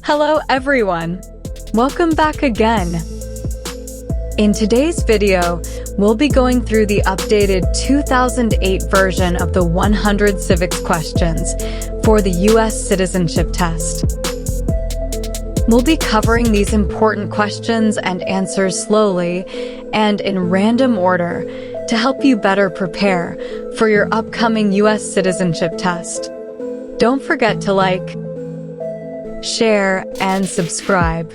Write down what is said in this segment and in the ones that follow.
Hello everyone! Welcome back again! In today's video, we'll be going through the updated 2008 version of the 100 civics questions for the U.S. Citizenship Test. We'll be covering these important questions and answers slowly and in random order to help you better prepare for your upcoming U.S. Citizenship Test. Don't forget to like, share, and subscribe.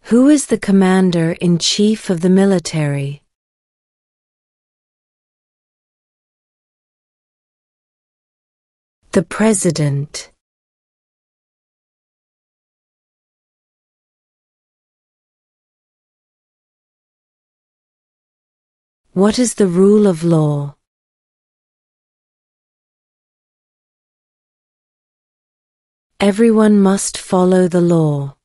Who is the Commander-in-Chief of the military? The President. What is the rule of law? Everyone must follow the law.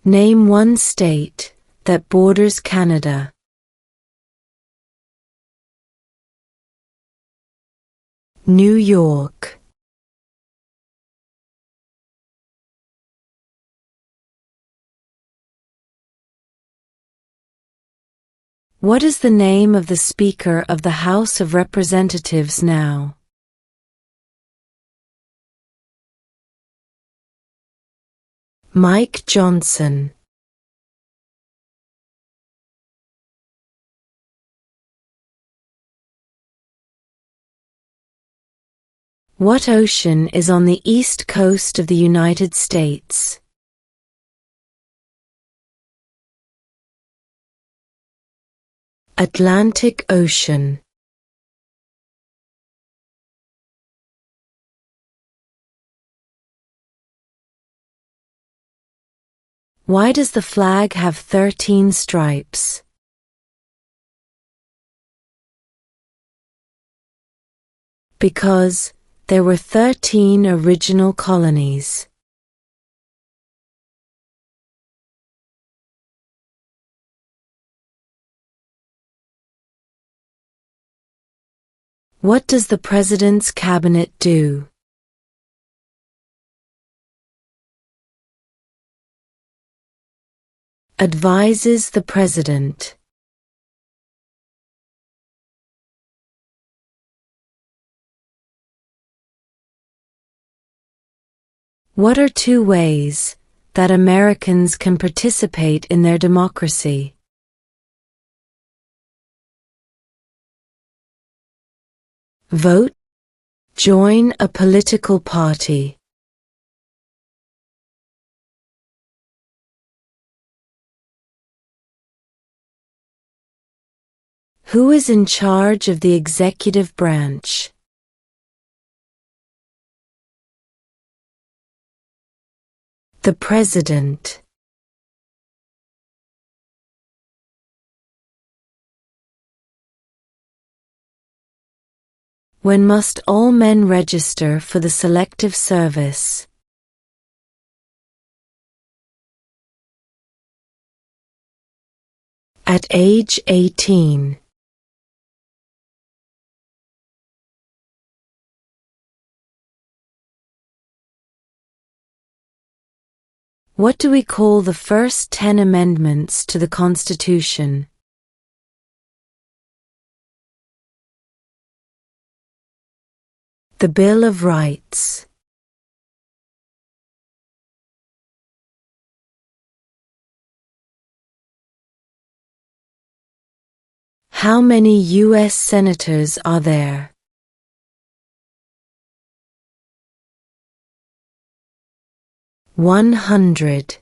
Name one state that borders Canada. New York. What is the name of the Speaker of the House of Representatives now? Mike Johnson. What ocean is on the east coast of the United States? Atlantic Ocean. Why does the flag have 13 stripes? Because there were 13 original colonies. What does the President's Cabinet do? Advises the President. What are two ways that Americans can participate in their democracy? Vote. Join a political party. Who is in charge of the executive branch? The President. When must all men register for the Selective Service? At age 18. What do we call the first 10 amendments to the Constitution? The Bill of Rights. How many U.S. senators are there? $100.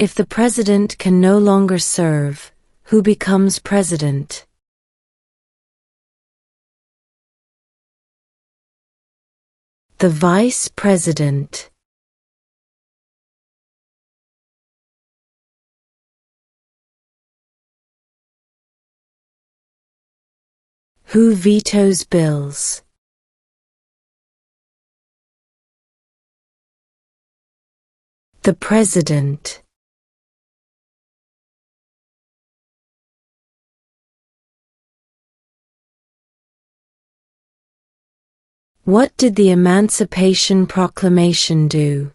If the President can no longer serve, who becomes President? The Vice President. Who vetoes bills? The President. What did the Emancipation Proclamation do?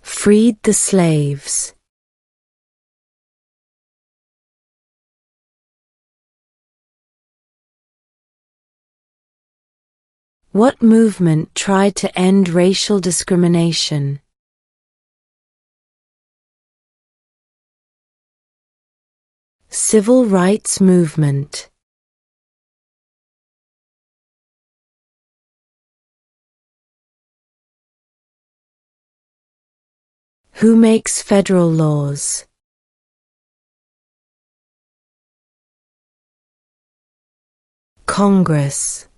Freed the slaves. What movement tried to end racial discrimination? Civil rights movement. Who makes federal laws? Congress.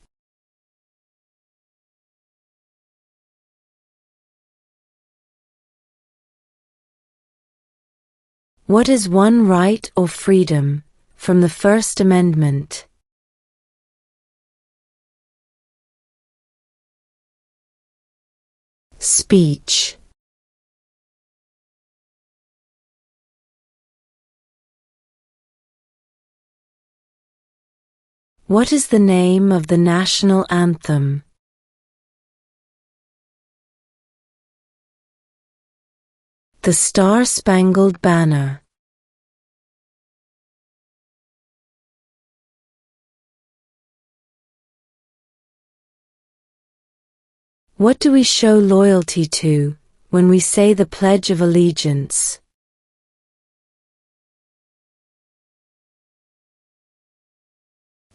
What is one right or freedom from the First Amendment? Speech. What is the name of the national anthem? The Star-Spangled Banner. What do we show loyalty to when we say the Pledge of Allegiance?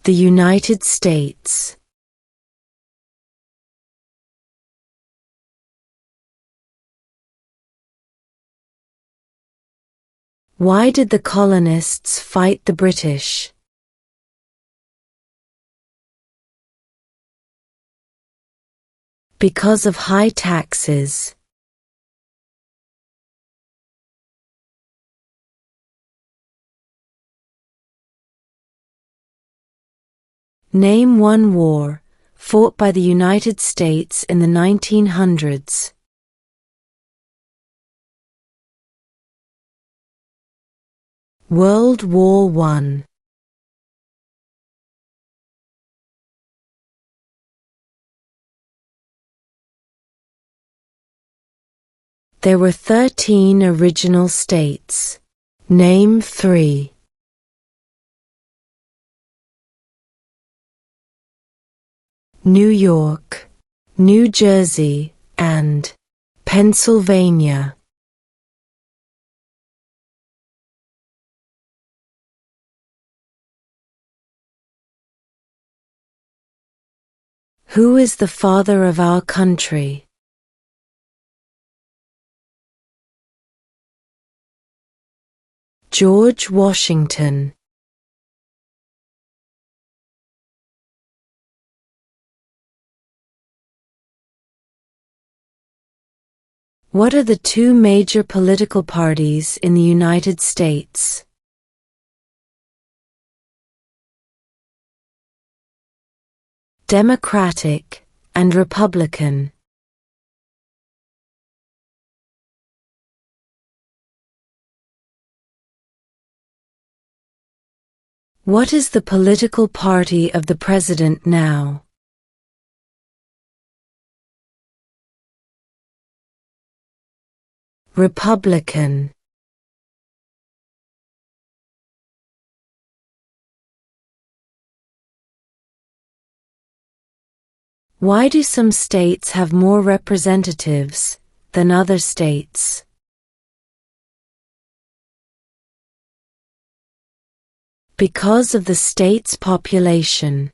The United States. Why did the colonists fight the British? Because of high taxes. Name one war fought by the United States in the 1900s. World War I. There were 13 original states. Name 3. New York, New Jersey, and Pennsylvania. Who is the father of our country? George Washington. What are the two major political parties in the United States? Democratic and Republican. What is the political party of the president now? Republican. Why do some states have more representatives than other states? Because of the state's population.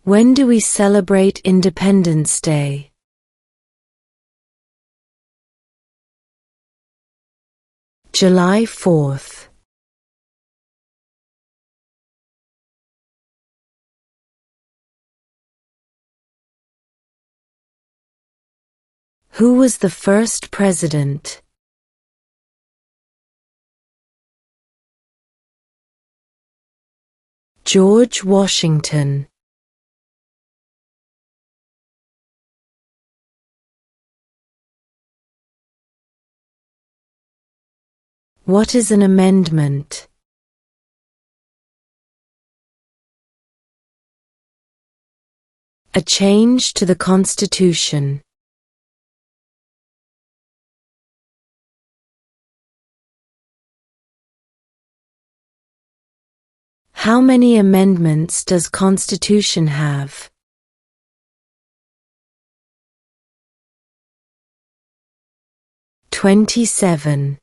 When do we celebrate Independence Day? July 4th. Who was the first president? George Washington. What is an amendment? A change to the Constitution. How many amendments does Constitution have? 27.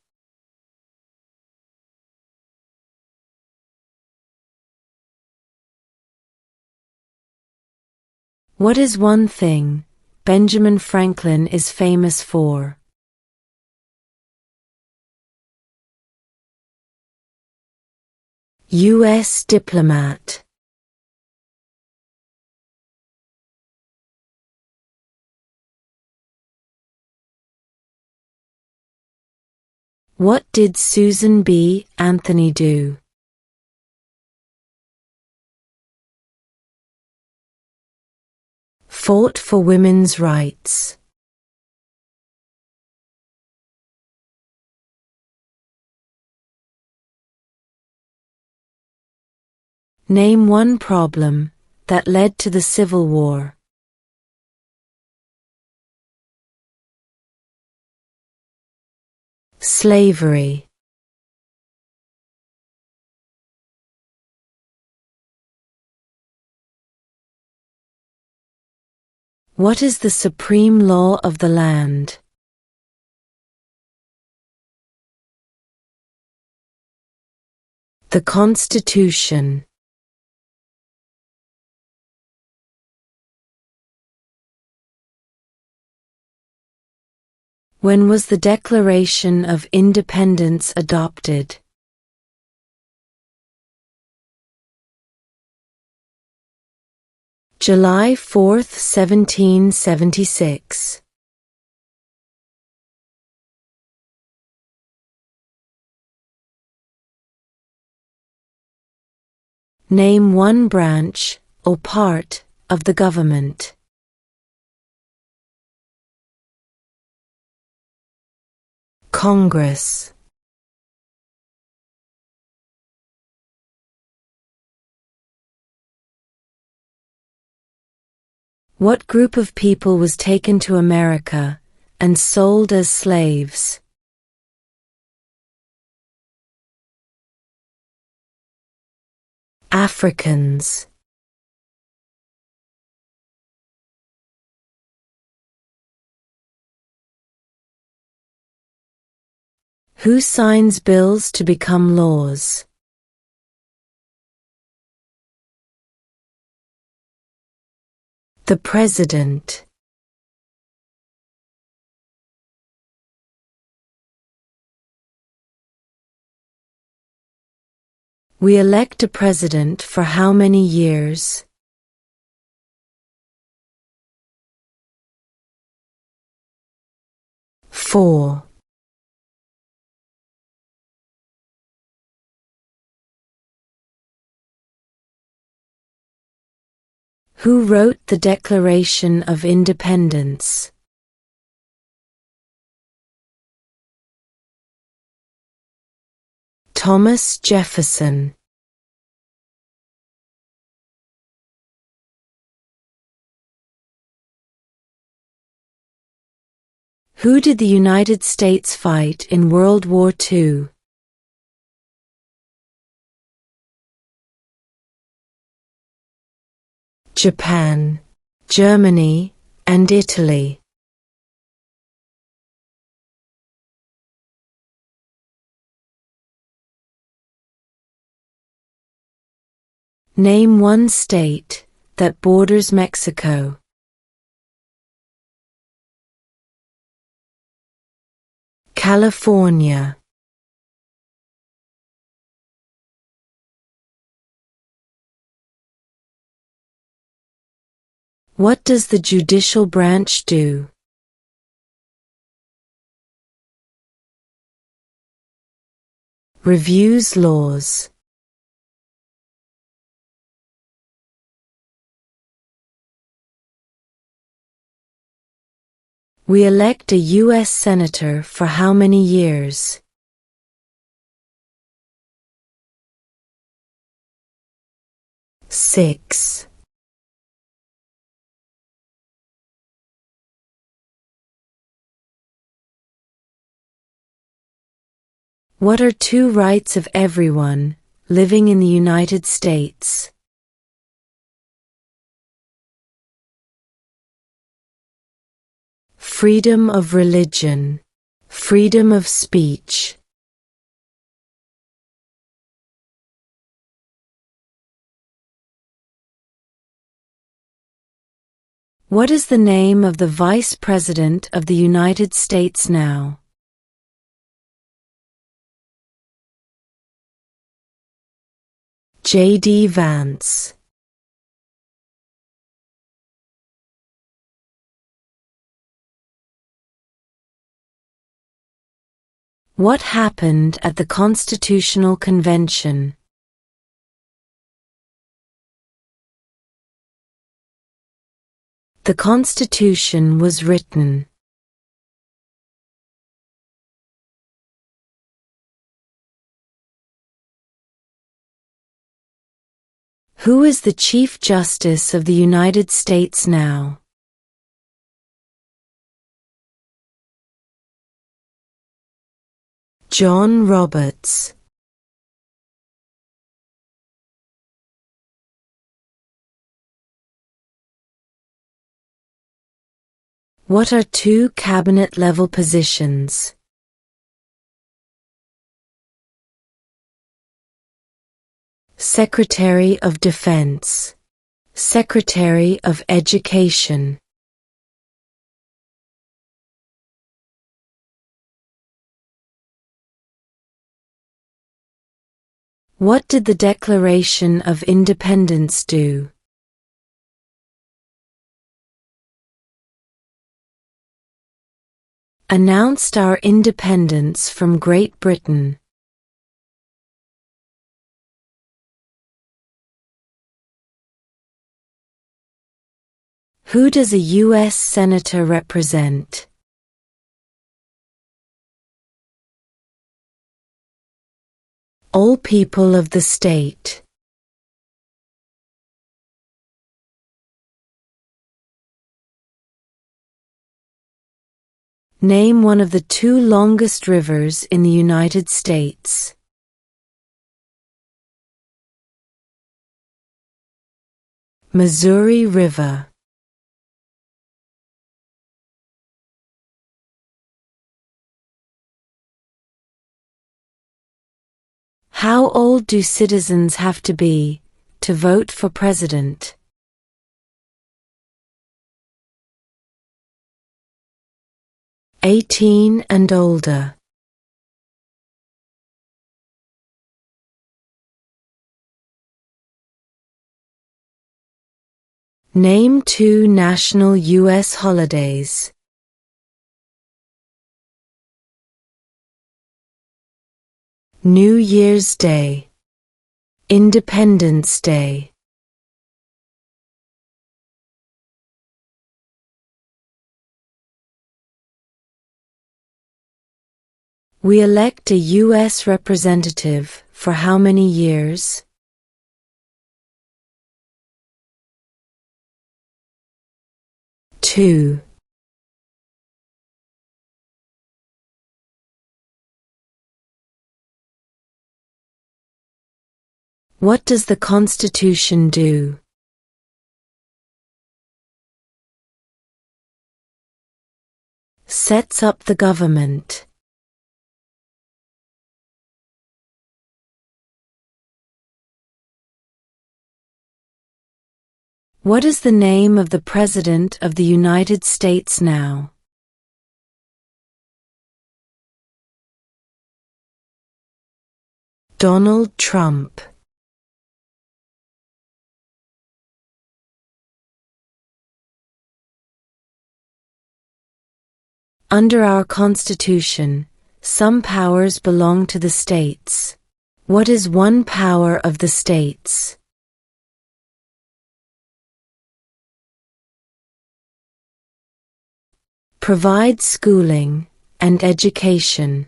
What is one thing Benjamin Franklin is famous for? U.S. diplomat. What did Susan B. Anthony do? Fought for women's rights. Name one problem that led to the Civil War. Slavery. What is the supreme law of the land? The Constitution. When was the Declaration of Independence adopted? July 4, 1776. Name one branch or part of the government. Congress. What group of people was taken to America and sold as slaves? Africans. Who signs bills to become laws? The President. We elect a president for how many years? 4. Who wrote the Declaration of Independence? Thomas Jefferson. Who did the United States fight in World War II? Japan, Germany, and Italy. Name one state that borders Mexico. California. What does the judicial branch do? Reviews laws. We elect a U.S. Senator for how many years? Six. What are two rights of everyone living in the United States? Freedom of religion, freedom of speech. What is the name of the Vice President of the United States now? J.D. Vance. What happened at the Constitutional Convention? The Constitution was written. Who is the Chief Justice of the United States now? John Roberts. What are two cabinet-level positions? Secretary of Defense, Secretary of Education. What did the Declaration of Independence do? Announced our independence from Great Britain. Who does a U.S. Senator represent? All people of the state. Name one of the two longest rivers in the United States. Missouri River. How old do citizens have to be to vote for president? 18 and older. Name two national U.S. holidays. New Year's Day, Independence Day. We elect a U.S. representative for how many years? 2. What does the Constitution do? Sets up the government. What is the name of the President of the United States now? Donald Trump. Under our Constitution, some powers belong to the states. What is one power of the states? provide schooling and education.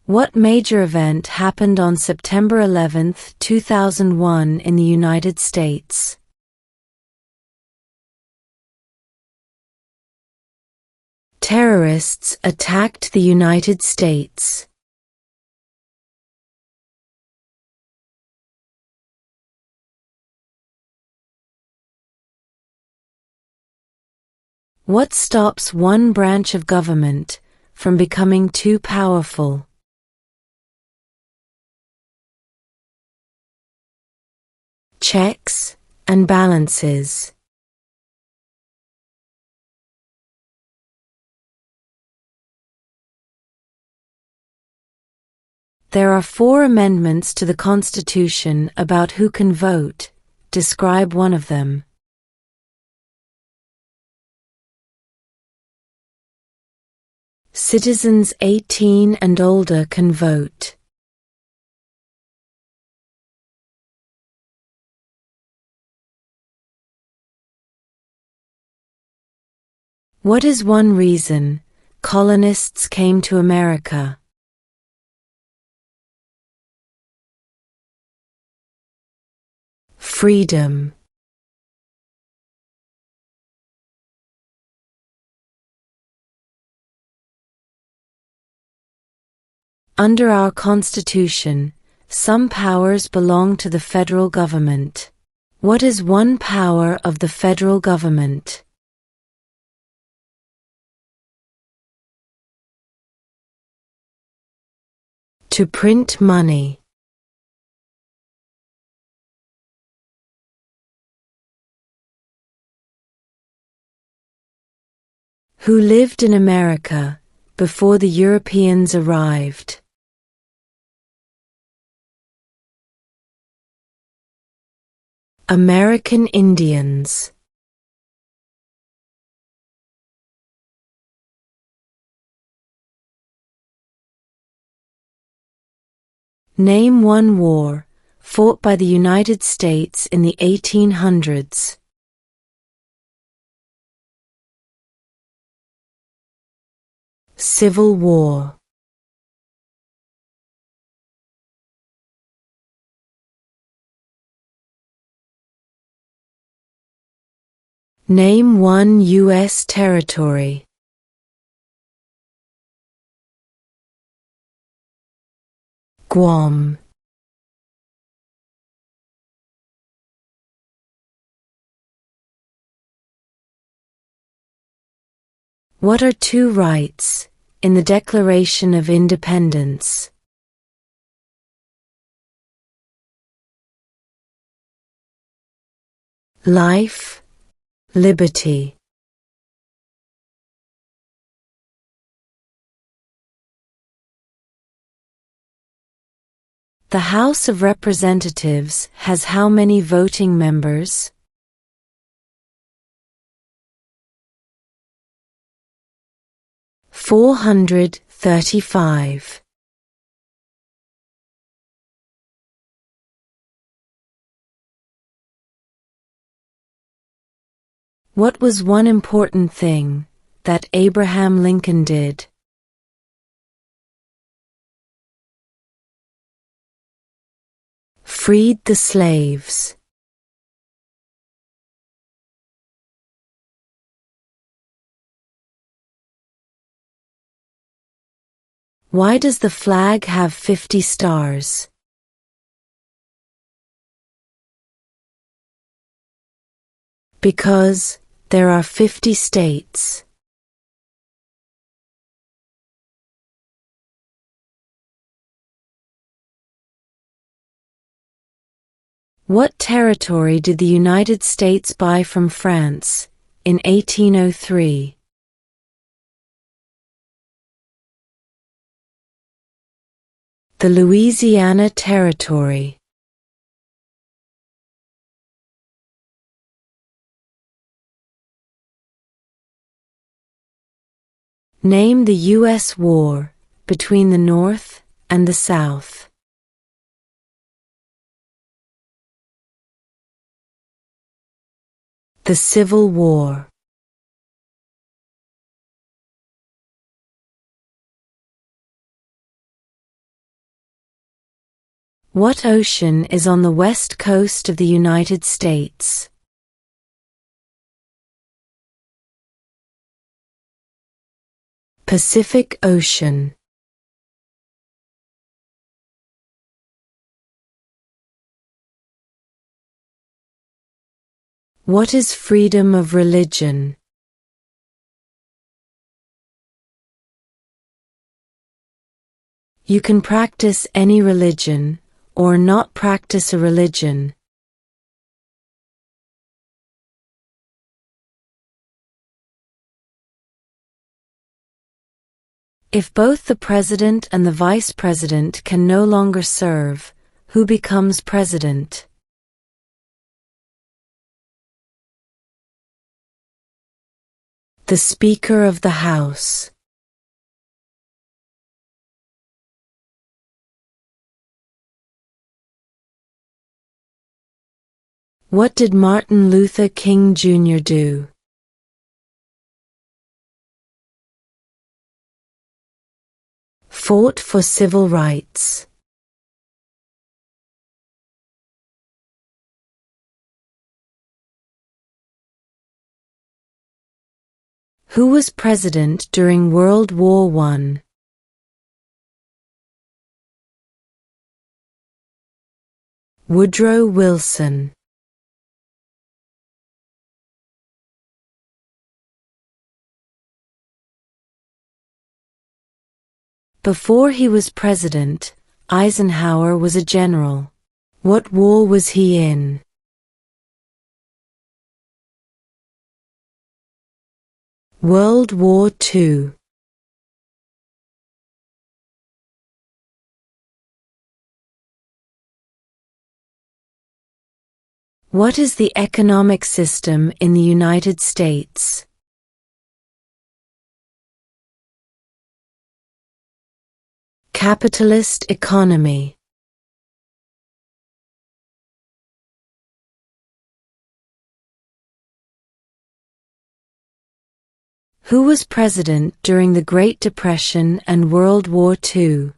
What major event happened on September 11, 2001 in the United States? Terrorists attacked the United States. What stops one branch of government from becoming too powerful? Checks and balances. There are 4 amendments to the Constitution about who can vote. Describe one of them. Citizens 18 and older can vote. What is one reason colonists came to America? Freedom. Under our Constitution, some powers belong to the federal government. What is one power of the federal government? To print money. Who lived in America before the Europeans arrived? American Indians. Name one war fought by the United States in the 1800s. Civil War. Name one U.S. territory. Guam. What are 2 rights in the Declaration of Independence? Life, liberty. The House of Representatives has how many voting members? $435. What was one important thing that Abraham Lincoln did? Freed the slaves. Why does the flag have 50 stars? Because there are 50 states. What territory did the United States buy from France in 1803? The Louisiana Territory. Name the U.S. war between the North and the South. The Civil War. What ocean is on the west coast of the United States? Pacific Ocean. What is freedom of religion? You can practice any religion, or not practice a religion. If both the president and the vice president can no longer serve, who becomes president? The Speaker of the House. What did Martin Luther King Jr. do? Fought for civil rights. Who was president during World War I? Woodrow Wilson. Before he was president, Eisenhower was a general. What war was he in? World War II. What is the economic system in the United States? Capitalist economy. Who was president during the Great Depression and World War II?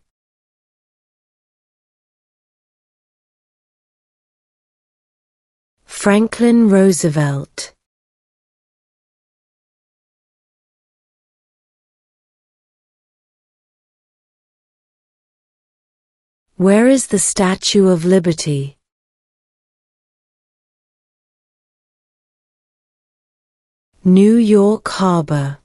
Franklin Roosevelt. Where is the Statue of Liberty? New York Harbor.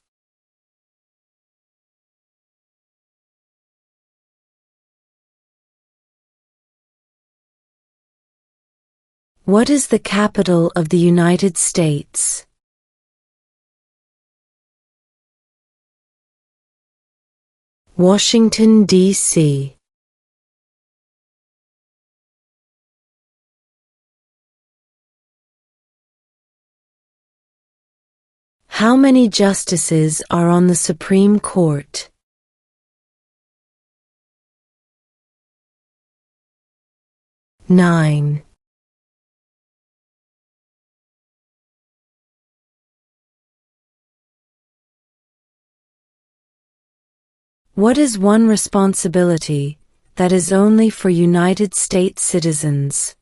What is the capital of the United States? Washington, D.C. How many justices are on the Supreme Court? 9. What is one responsibility that is only for United States citizens?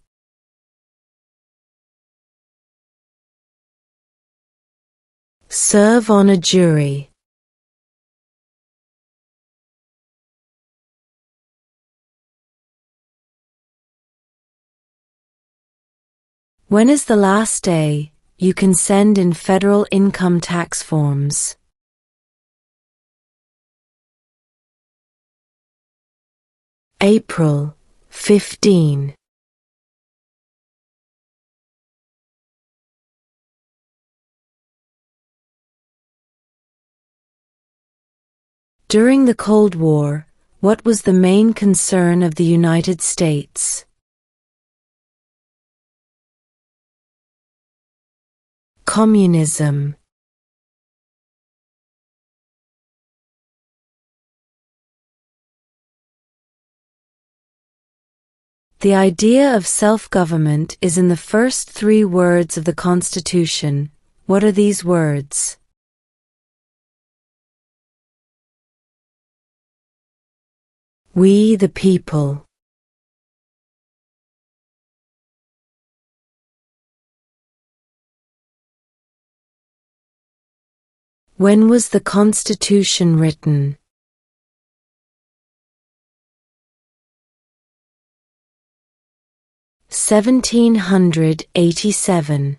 Serve on a jury. When is the last day you can send in federal income tax forms? April 15. During the Cold War, what was the main concern of the United States? Communism. The idea of self-government is in the first 3 words of the Constitution. What are these words? We the people. When was the Constitution written? (1787).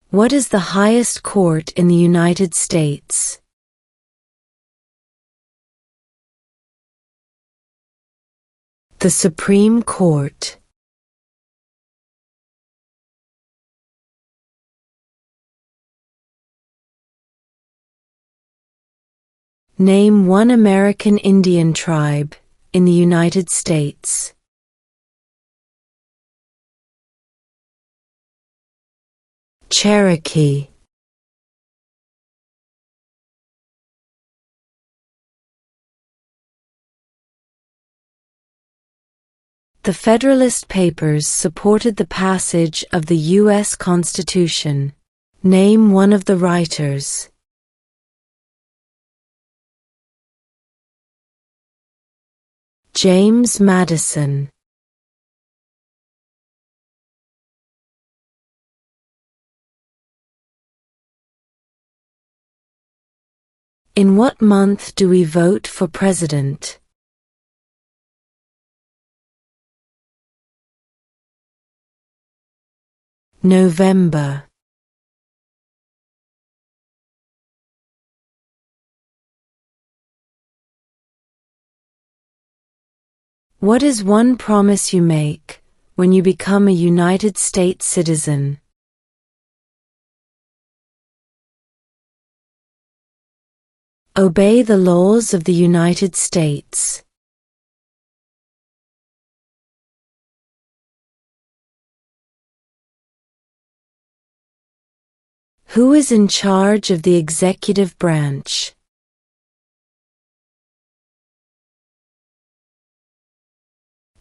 What is the highest court in the United States? The Supreme Court. Name one American Indian tribe in the United States. Cherokee. The Federalist Papers supported the passage of the U.S. Constitution. Name one of the writers. James Madison. In what month do we vote for president? November. What is one promise you make when you become a United States citizen? Obey the laws of the United States. Who is in charge of the executive branch?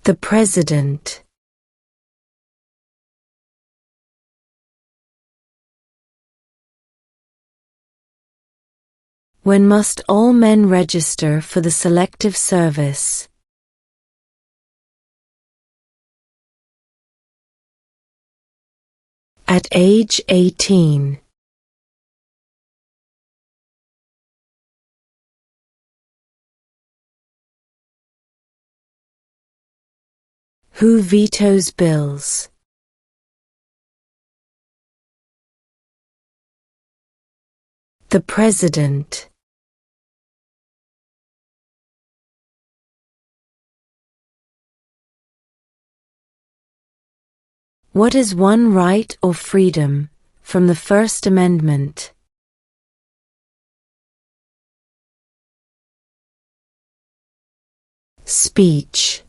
The President. When must all men register for the Selective Service? At age 18. Who vetoes bills? The President. What is one right or freedom from the First Amendment? Speech.